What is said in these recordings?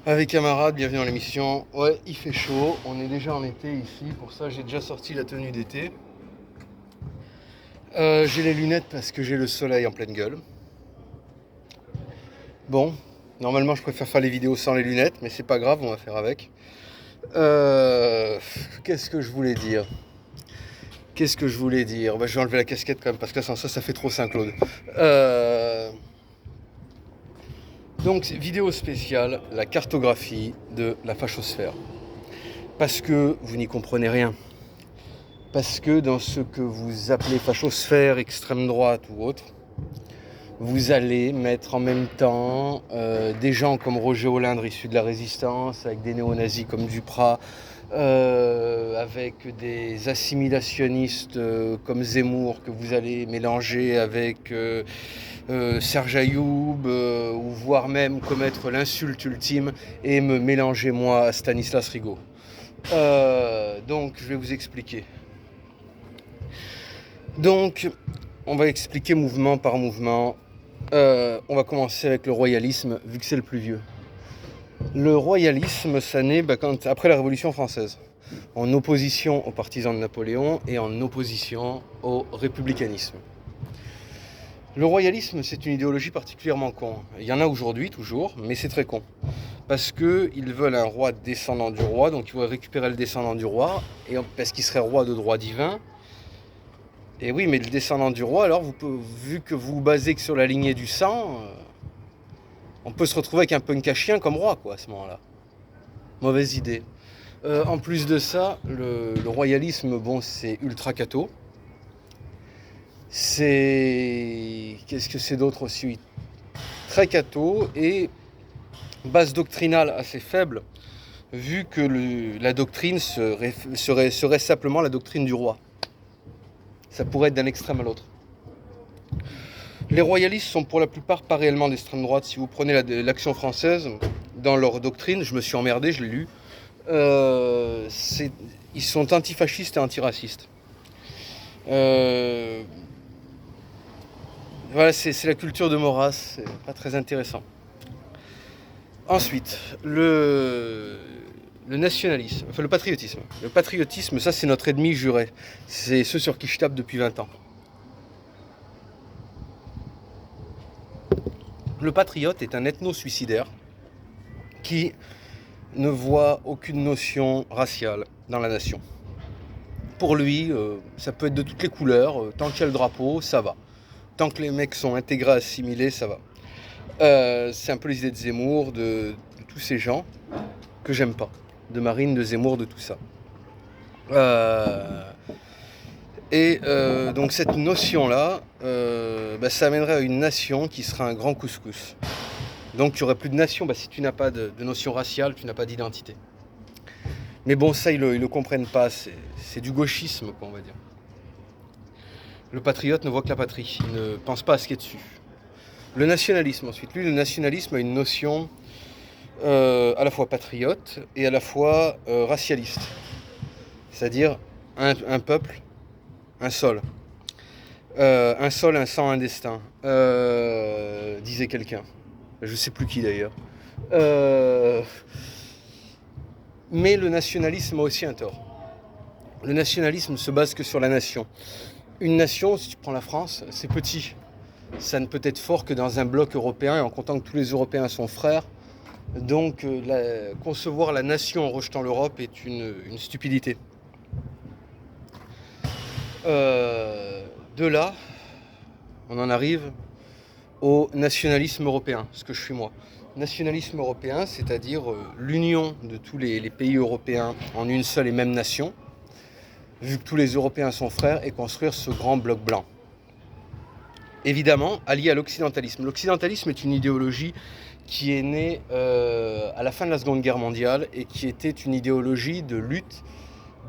Avec camarades, bienvenue dans l'émission. Ouais, il fait chaud, on est déjà en été ici, pour ça j'ai déjà sorti la tenue d'été. J'ai les lunettes parce que j'ai le soleil en pleine gueule. Bon, normalement je préfère faire les vidéos sans les lunettes, mais c'est pas grave, on va faire avec. Qu'est-ce que je voulais dire Je vais enlever la casquette quand même, parce que sans ça, ça fait trop Saint-Claude. Donc, vidéo spéciale, la cartographie de la fachosphère. Parce que vous n'y comprenez rien. Parce que dans ce que vous appelez fachosphère, extrême droite ou autre, vous allez mettre en même temps des gens comme Roger Hollande issus de la résistance, avec des néo-nazis comme Duprat, avec des assimilationnistes comme Zemmour que vous allez mélanger avec Serge Ayoub, ou voire même commettre l'insulte ultime et me mélanger moi à Stanislas Rigaud. Donc je vais vous expliquer. Donc on va expliquer mouvement par mouvement. On va commencer avec le royalisme, vu que c'est le plus vieux. Le royalisme, ça naît après la Révolution française, en opposition aux partisans de Napoléon et en opposition au républicanisme. Le royalisme, c'est une idéologie particulièrement con. Il y en a aujourd'hui, toujours, mais c'est très con. Parce qu'ils veulent un roi descendant du roi, donc ils vont récupérer le descendant du roi, et parce qu'il serait roi de droit divin. Et oui, mais le descendant du roi, alors, vu que vous vous basez que sur la lignée du sang, on peut se retrouver avec un punk à chien comme roi, quoi, à ce moment-là. Mauvaise idée. En plus de ça, le royalisme, bon, c'est ultra catho. Qu'est-ce que c'est d'autre aussi? Très catho et base doctrinale assez faible, vu que la doctrine serait simplement la doctrine du roi. Ça pourrait être d'un extrême à l'autre. Les royalistes sont pour la plupart pas réellement d'extrême droite. Si vous prenez l'Action française, dans leur doctrine, je me suis emmerdé, je l'ai lu, ils sont antifascistes et antiracistes. Voilà, c'est la culture de Maurras, c'est pas très intéressant. Ensuite, le nationalisme, enfin le patriotisme. Le patriotisme, ça c'est notre ennemi juré. C'est ceux sur qui je tape depuis 20 ans. Le patriote est un ethno-suicidaire qui ne voit aucune notion raciale dans la nation. Pour lui, ça peut être de toutes les couleurs, tant qu'il y a le drapeau, ça va. Tant que les mecs sont intégrés, assimilés, ça va. C'est un peu les idées de Zemmour, de tous ces gens que j'aime pas. De Marine, de Zemmour, de tout ça. Donc cette notion-là, ça amènerait à une nation qui sera un grand couscous. Donc tu n'aurais plus de nation, si tu n'as pas de notion raciale, tu n'as pas d'identité. Mais bon, ça, ils le comprennent pas, c'est du gauchisme, quoi, on va dire. Le patriote ne voit que la patrie, il ne pense pas à ce qui est dessus. Le nationalisme, ensuite. Lui, le nationalisme a une notion à la fois patriote et à la fois racialiste. C'est-à-dire un peuple, un sol. Un sol, un sang, un destin, disait quelqu'un. Je sais plus qui d'ailleurs. Mais le nationalisme a aussi un tort. Le nationalisme se base que sur la nation. Une nation, si tu prends la France, c'est petit. Ça ne peut être fort que dans un bloc européen, et en comptant que tous les Européens sont frères. Donc concevoir la nation en rejetant l'Europe est une stupidité. De là, on en arrive au nationalisme européen, ce que je suis moi. Nationalisme européen, c'est-à-dire l'union de tous les pays européens en une seule et même nation, vu que tous les Européens sont frères, et construire ce grand bloc blanc. Évidemment, allié à l'occidentalisme. L'occidentalisme est une idéologie qui est née à la fin de la Seconde Guerre mondiale et qui était une idéologie de lutte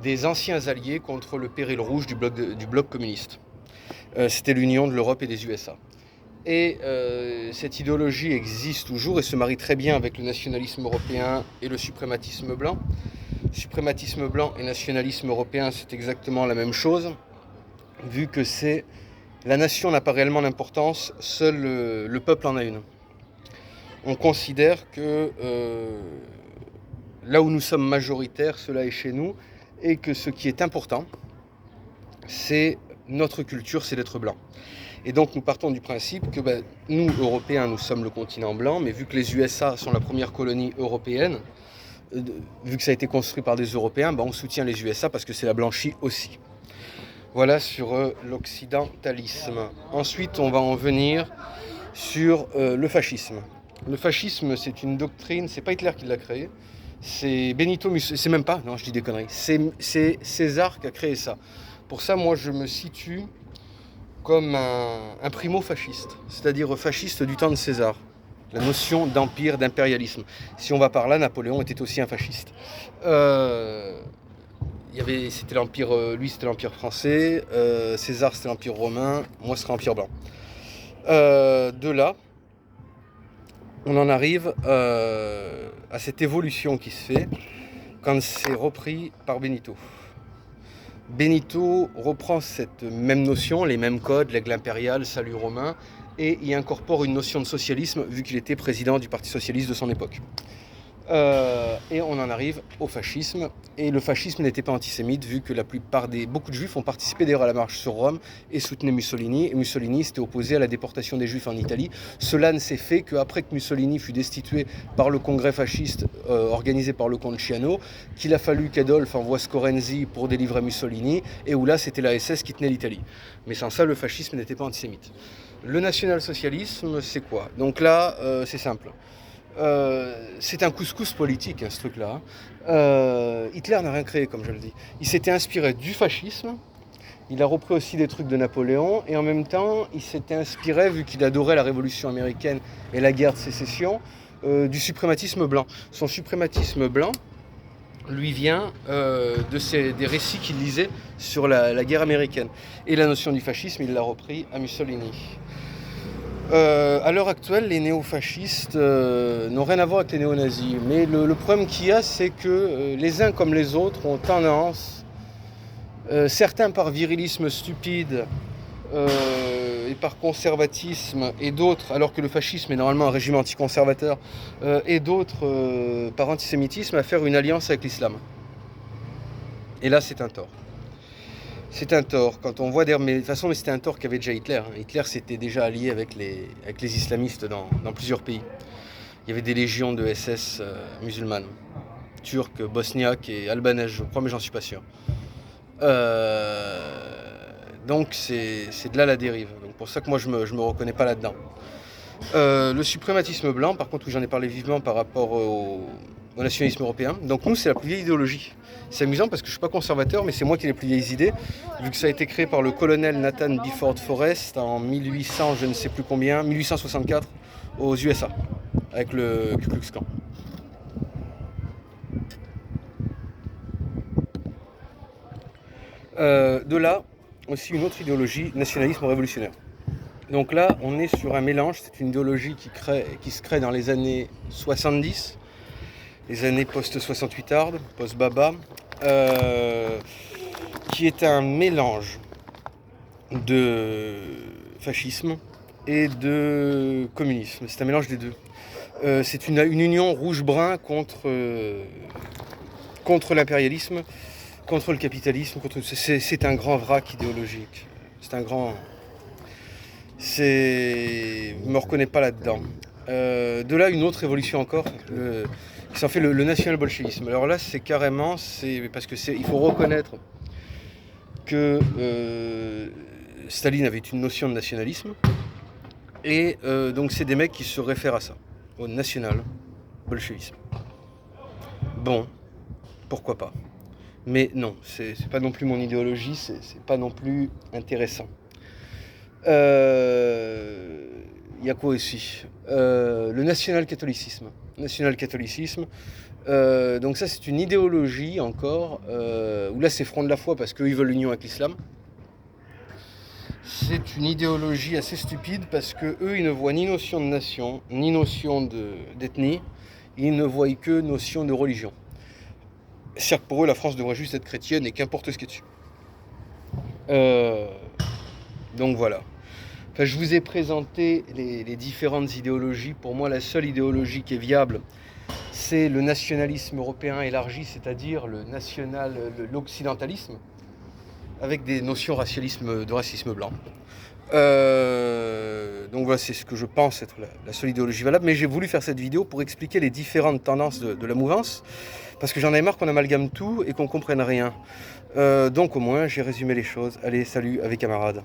des anciens alliés contre le péril rouge du bloc communiste. C'était l'union de l'Europe et des USA. Et cette idéologie existe toujours et se marie très bien avec le nationalisme européen et le suprématisme blanc. Suprématisme blanc et nationalisme européen, c'est exactement la même chose, vu que la nation n'a pas réellement d'importance, seul le peuple en a une. On considère que là où nous sommes majoritaires, cela est chez nous, et que ce qui est important, c'est notre culture, c'est d'être blanc. Et donc nous partons du principe que nous, Européens, nous sommes le continent blanc, mais vu que les USA sont la première colonie européenne, vu que ça a été construit par des Européens, on soutient les USA parce que c'est la blanchie aussi. Voilà sur l'occidentalisme. Ensuite, on va en venir sur le fascisme. Le fascisme, c'est une doctrine, c'est pas Hitler qui l'a créé, c'est Benito Mussolini, c'est même pas, non je dis des conneries, c'est César qui a créé ça. Pour ça, moi je me situe comme un primo-fasciste, c'est-à-dire fasciste du temps de César. La notion d'empire, d'impérialisme. Si on va par là, Napoléon était aussi un fasciste. C'était l'empire, lui c'était l'empire français, César c'était l'empire romain, moi ce serait l'empire blanc. De là, on en arrive à cette évolution qui se fait quand c'est repris par Benito. Benito reprend cette même notion, les mêmes codes, l'aigle impérial, salut romain, et y incorpore une notion de socialisme vu qu'il était président du Parti socialiste de son époque. Et on en arrive au fascisme. Et le fascisme n'était pas antisémite vu que beaucoup de juifs ont participé d'ailleurs à la marche sur Rome et soutenaient Mussolini. Et Mussolini s'était opposé à la déportation des juifs en Italie. Cela ne s'est fait qu'après que Mussolini fut destitué par le congrès fasciste organisé par le comte Ciano, qu'il a fallu qu'Adolphe envoie Scorenzi pour délivrer Mussolini, et où là c'était la SS qui tenait l'Italie. Mais sans ça, le fascisme n'était pas antisémite. Le national-socialisme, c'est quoi? Donc là, c'est simple. C'est un couscous politique, ce truc-là. Hitler n'a rien créé, comme je le dis. Il s'était inspiré du fascisme, il a repris aussi des trucs de Napoléon, et en même temps, il s'était inspiré, vu qu'il adorait la Révolution américaine et la guerre de sécession, du suprématisme blanc. Son suprématisme blanc lui vient des récits qu'il lisait sur la guerre américaine. Et la notion du fascisme, il l'a repris à Mussolini. À l'heure actuelle, les néo-fascistes n'ont rien à voir avec les néo-nazis. Mais le problème qu'il y a, c'est que les uns comme les autres ont tendance, certains par virilisme stupide et par conservatisme, et d'autres, alors que le fascisme est normalement un régime anticonservateur, et d'autres par antisémitisme, à faire une alliance avec l'islam. Et là, c'est un tort. C'est un tort. Quand on voit mais de toute façon, c'était un tort qu'avait déjà Hitler. Hitler s'était déjà allié avec les islamistes dans plusieurs pays. Il y avait des légions de SS musulmanes, turques, bosniaques et albanaises, je crois, mais j'en suis pas sûr. Donc c'est de là la dérive. Donc pour ça que moi je me reconnais pas là-dedans. Le suprématisme blanc, par contre, où j'en ai parlé vivement par rapport au nationalisme européen. Donc nous, c'est la plus vieille idéologie. C'est amusant parce que je ne suis pas conservateur, mais c'est moi qui ai les plus vieilles idées, vu que ça a été créé par le colonel Nathan Bifford Forrest en 1800, je ne sais plus combien, 1864 aux USA, avec le Ku Klux Klan. De là, aussi une autre idéologie, nationalisme révolutionnaire. Donc là, on est sur un mélange, c'est une idéologie qui se crée dans les années 70, les années post-68 hard, post-Baba, qui est un mélange de fascisme et de communisme. C'est un mélange des deux. C'est une union rouge-brun contre l'impérialisme, contre le capitalisme. C'est un grand vrac idéologique. C'est un grand... Je ne me reconnais pas là-dedans. De là, une autre évolution encore, qui s'en fait le national-bolchevisme. Alors là, c'est carrément, parce que il faut reconnaître que Staline avait une notion de nationalisme, et donc c'est des mecs qui se réfèrent à ça, au national-bolchevisme. Bon, pourquoi pas. Mais non, c'est pas non plus mon idéologie, c'est pas non plus intéressant. Il y a quoi aussi le national-catholicisme. Donc ça, c'est une idéologie encore, où là c'est front de la foi parce qu'eux ils veulent l'union avec l'islam. C'est une idéologie assez stupide parce qu'eux ils ne voient ni notion de nation, ni notion d'ethnie, ils ne voient que notion de religion. C'est-à-dire que pour eux la France devrait juste être chrétienne et qu'importe ce qui est dessus. Donc voilà. Enfin, je vous ai présenté les différentes idéologies. Pour moi, la seule idéologie qui est viable, c'est le nationalisme européen élargi, c'est-à-dire l'occidentalisme, avec des notions de racisme blanc. Donc voilà, c'est ce que je pense être la seule idéologie valable. Mais j'ai voulu faire cette vidéo pour expliquer les différentes tendances de la mouvance, parce que j'en ai marre qu'on amalgame tout et qu'on comprenne rien. Donc au moins, j'ai résumé les choses. Allez, salut, avec camarades.